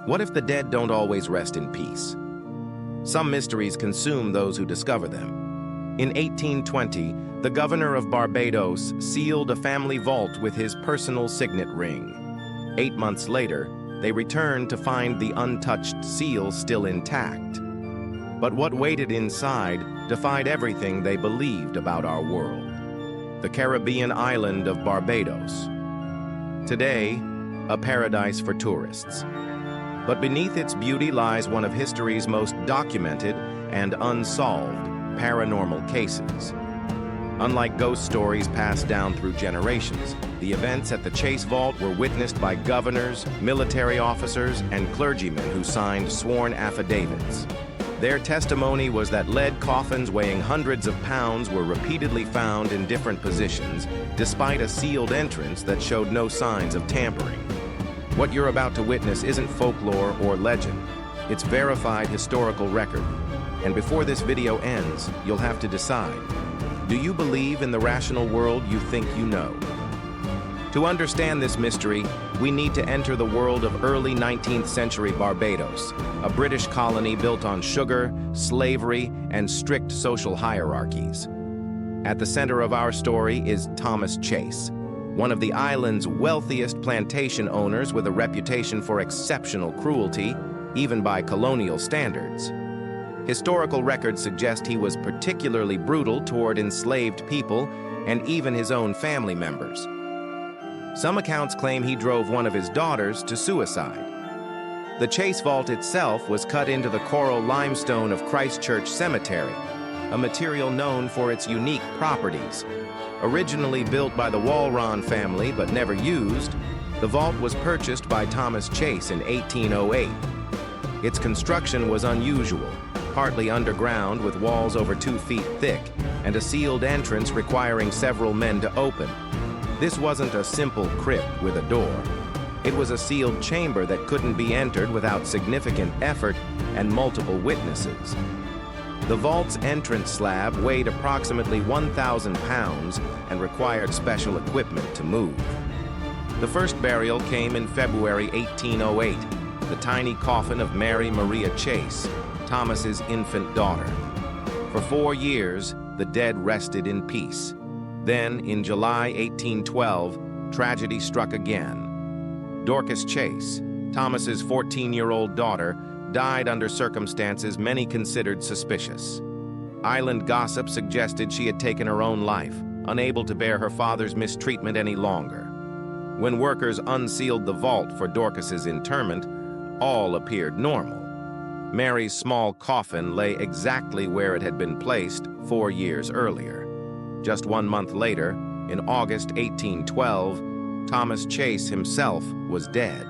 What if the dead don't always rest in peace? Some mysteries consume those who discover them. In 1820, the Governor of Barbados sealed a family vault with his personal signet ring. 8 months later, they returned to find the untouched seal still intact. But what waited inside defied everything they believed about our world. The Caribbean island of Barbados. Today, a paradise for tourists. But beneath its beauty lies one of history's most documented and unsolved paranormal cases. Unlike ghost stories passed down through generations, the events at the Chase Vault were witnessed by governors, military officers, and clergymen who signed sworn affidavits. Their testimony was that lead coffins weighing hundreds of pounds were repeatedly found in different positions, despite a sealed entrance that showed no signs of tampering. What you're about to witness isn't folklore or legend. It's verified historical record. And before this video ends, you'll have to decide. Do you believe in the rational world you think you know? To understand this mystery, we need to enter the world of early 19th century Barbados, a British colony built on sugar, slavery, and strict social hierarchies. At the center of our story is Thomas Chase, one of the island's wealthiest plantation owners with a reputation for exceptional cruelty, even by colonial standards. Historical records suggest he was particularly brutal toward enslaved people and even his own family members. Some accounts claim he drove one of his daughters to suicide. The Chase Vault itself was cut into the coral limestone of Christchurch Cemetery, a material known for its unique properties. Originally built by the Walron family but never used, the vault was purchased by Thomas Chase in 1808. Its construction was unusual, partly underground with walls over 2 feet thick and a sealed entrance requiring several men to open. This wasn't a simple crypt with a door. It was a sealed chamber that couldn't be entered without significant effort and multiple witnesses. The vault's entrance slab weighed approximately 1,000 pounds and required special equipment to move. The first burial came in February 1808, the tiny coffin of Mary Maria Chase, Thomas's infant daughter. For 4 years, the dead rested in peace. Then, in July 1812, tragedy struck again. Dorcas Chase, Thomas's 14-year-old daughter, died under circumstances many considered suspicious. Island gossip suggested she had taken her own life, unable to bear her father's mistreatment any longer. When workers unsealed the vault for Dorcas's interment, all appeared normal. Mary's small coffin lay exactly where it had been placed 4 years earlier. Just 1 month later, in August 1812, Thomas Chase himself was dead.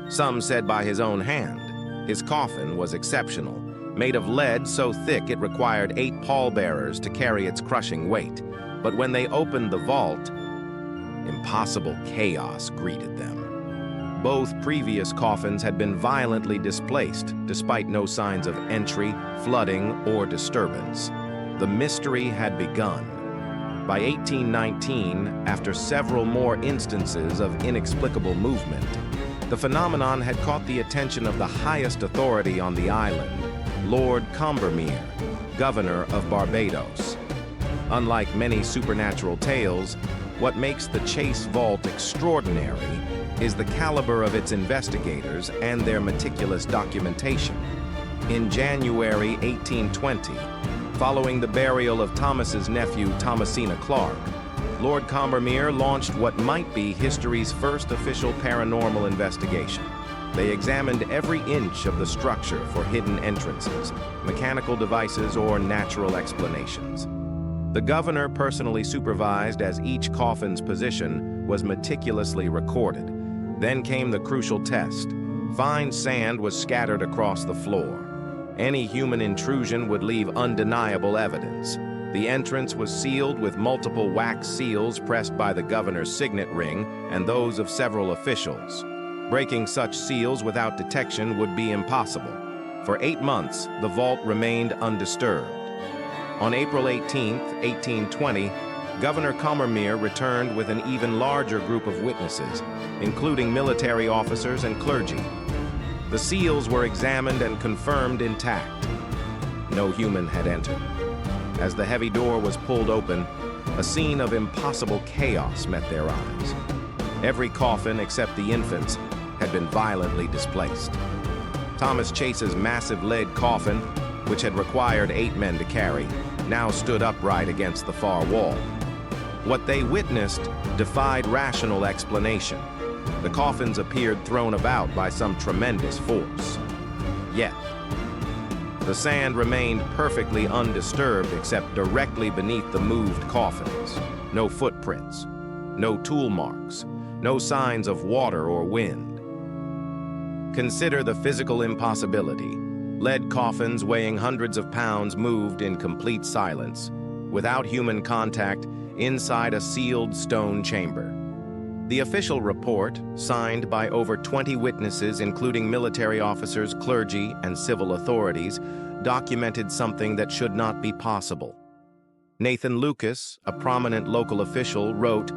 Some said by his own hand. His coffin was exceptional, made of lead so thick it required 8 pallbearers to carry its crushing weight. But when they opened the vault, impossible chaos greeted them. Both previous coffins had been violently displaced, despite no signs of entry, flooding, or disturbance. The mystery had begun. By 1819, after several more instances of inexplicable movement, the phenomenon had caught the attention of the highest authority on the island, Lord Combermere, Governor of Barbados. Unlike many supernatural tales, what makes the Chase Vault extraordinary is the caliber of its investigators and their meticulous documentation. In January 1820, following the burial of Thomas's nephew, Thomasina Clark, Lord Combermere launched what might be history's first official paranormal investigation. They examined every inch of the structure for hidden entrances, mechanical devices, or natural explanations. The governor personally supervised as each coffin's position was meticulously recorded. Then came the crucial test. Fine sand was scattered across the floor. Any human intrusion would leave undeniable evidence. The entrance was sealed with multiple wax seals pressed by the governor's signet ring and those of several officials. Breaking such seals without detection would be impossible. For 8 months, the vault remained undisturbed. On April 18, 1820, Governor Combermere returned with an even larger group of witnesses, including military officers and clergy. The seals were examined and confirmed intact. No human had entered. As the heavy door was pulled open, a scene of impossible chaos met their eyes. Every coffin except the infant's had been violently displaced. Thomas Chase's massive lead coffin, which had required 8 men to carry, now stood upright against the far wall. What they witnessed defied rational explanation. The coffins appeared thrown about by some tremendous force. Yet, the sand remained perfectly undisturbed except directly beneath the moved coffins. No footprints, no tool marks, no signs of water or wind. Consider the physical impossibility. Lead coffins weighing hundreds of pounds moved in complete silence, without human contact, inside a sealed stone chamber. The official report, signed by over 20 witnesses including military officers, clergy, and civil authorities, documented something that should not be possible. Nathan Lucas, a prominent local official, wrote,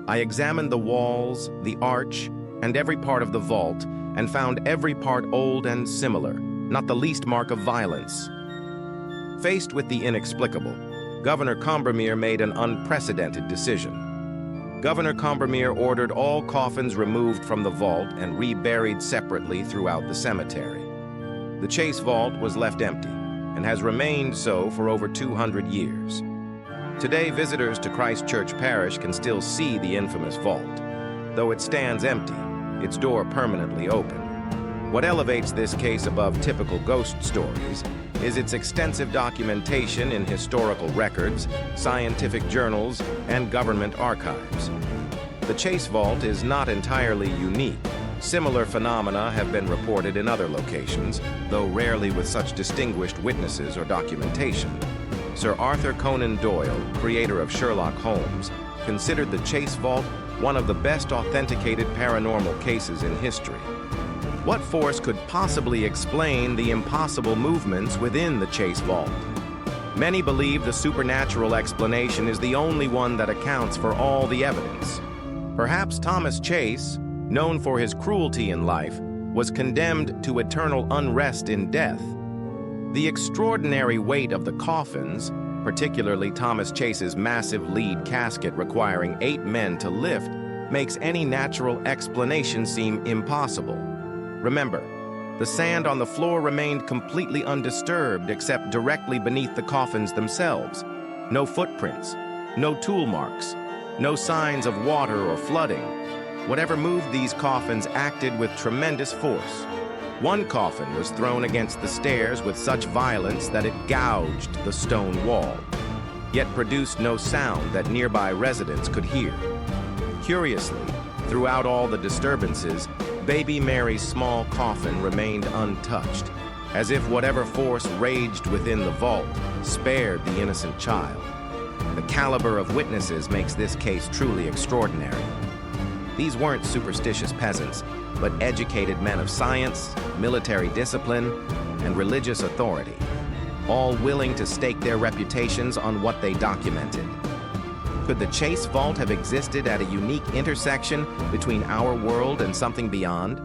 "I examined the walls, the arch, and every part of the vault, and found every part old and similar, not the least mark of violence." Faced with the inexplicable, Governor Combermere made an unprecedented decision. Governor Combermere ordered all coffins removed from the vault and reburied separately throughout the cemetery. The Chase vault was left empty and has remained so for over 200 years. Today, visitors to Christ Church Parish can still see the infamous vault, though it stands empty, its door permanently open. What elevates this case above typical ghost stories is its extensive documentation in historical records, scientific journals, and government archives. The Chase Vault is not entirely unique. Similar phenomena have been reported in other locations, though rarely with such distinguished witnesses or documentation. Sir Arthur Conan Doyle, creator of Sherlock Holmes, considered the Chase Vault one of the best authenticated paranormal cases in history. What force could possibly explain the impossible movements within the Chase Vault? Many believe the supernatural explanation is the only one that accounts for all the evidence. Perhaps Thomas Chase, known for his cruelty in life, was condemned to eternal unrest in death. The extraordinary weight of the coffins, particularly Thomas Chase's massive lead casket requiring 8 men to lift, makes any natural explanation seem impossible. Remember, the sand on the floor remained completely undisturbed except directly beneath the coffins themselves. No footprints, no tool marks, no signs of water or flooding. Whatever moved these coffins acted with tremendous force. One coffin was thrown against the stairs with such violence that it gouged the stone wall, yet produced no sound that nearby residents could hear. Curiously, throughout all the disturbances, baby Mary's small coffin remained untouched, as if whatever force raged within the vault spared the innocent child. The caliber of witnesses makes this case truly extraordinary. These weren't superstitious peasants, but educated men of science, military discipline, and religious authority, all willing to stake their reputations on what they documented. Could the Chase Vault have existed at a unique intersection between our world and something beyond?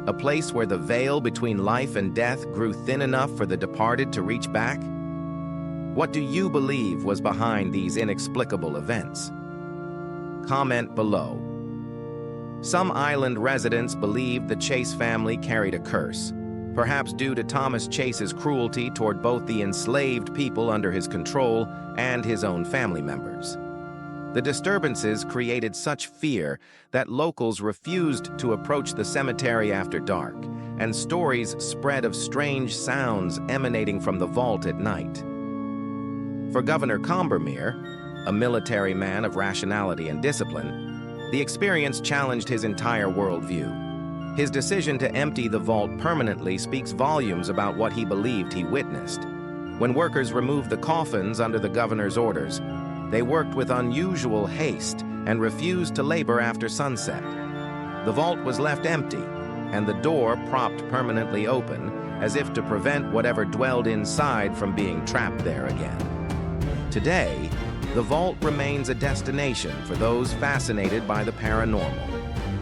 A place where the veil between life and death grew thin enough for the departed to reach back? What do you believe was behind these inexplicable events? Comment below. Some island residents believe the Chase family carried a curse, perhaps due to Thomas Chase's cruelty toward both the enslaved people under his control and his own family members. The disturbances created such fear that locals refused to approach the cemetery after dark, and stories spread of strange sounds emanating from the vault at night. For Governor Combermere, a military man of rationality and discipline, the experience challenged his entire worldview. His decision to empty the vault permanently speaks volumes about what he believed he witnessed. When workers removed the coffins under the governor's orders, they worked with unusual haste and refused to labor after sunset. The vault was left empty, and the door propped permanently open, as if to prevent whatever dwelled inside from being trapped there again. Today, the vault remains a destination for those fascinated by the paranormal.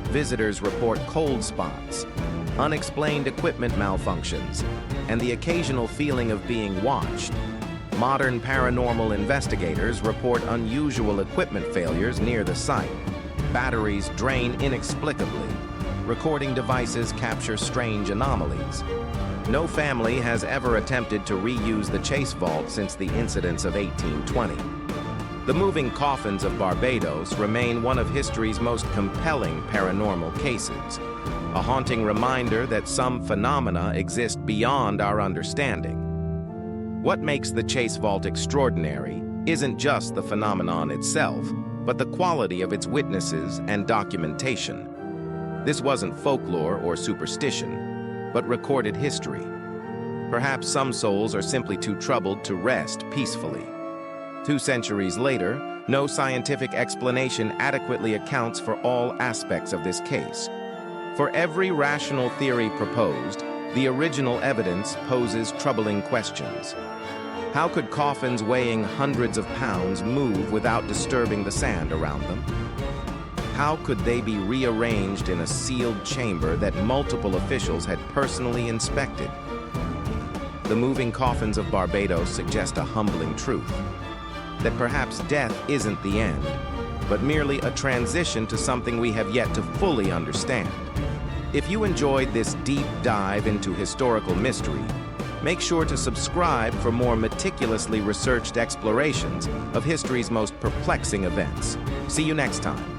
Visitors report cold spots, unexplained equipment malfunctions, and the occasional feeling of being watched. Modern paranormal investigators report unusual equipment failures near the site. Batteries drain inexplicably. Recording devices capture strange anomalies. No family has ever attempted to reuse the Chase Vault since the incidents of 1820. The Moving Coffins of Barbados remain one of history's most compelling paranormal cases, a haunting reminder that some phenomena exist beyond our understanding. What makes the Chase Vault extraordinary isn't just the phenomenon itself, but the quality of its witnesses and documentation. This wasn't folklore or superstition, but recorded history. Perhaps some souls are simply too troubled to rest peacefully. 2 centuries later, no scientific explanation adequately accounts for all aspects of this case. For every rational theory proposed, the original evidence poses troubling questions. How could coffins weighing hundreds of pounds move without disturbing the sand around them? How could they be rearranged in a sealed chamber that multiple officials had personally inspected? The Moving Coffins of Barbados suggest a humbling truth, that perhaps death isn't the end, but merely a transition to something we have yet to fully understand. If you enjoyed this deep dive into historical mystery, make sure to subscribe for more meticulously researched explorations of history's most perplexing events. See you next time.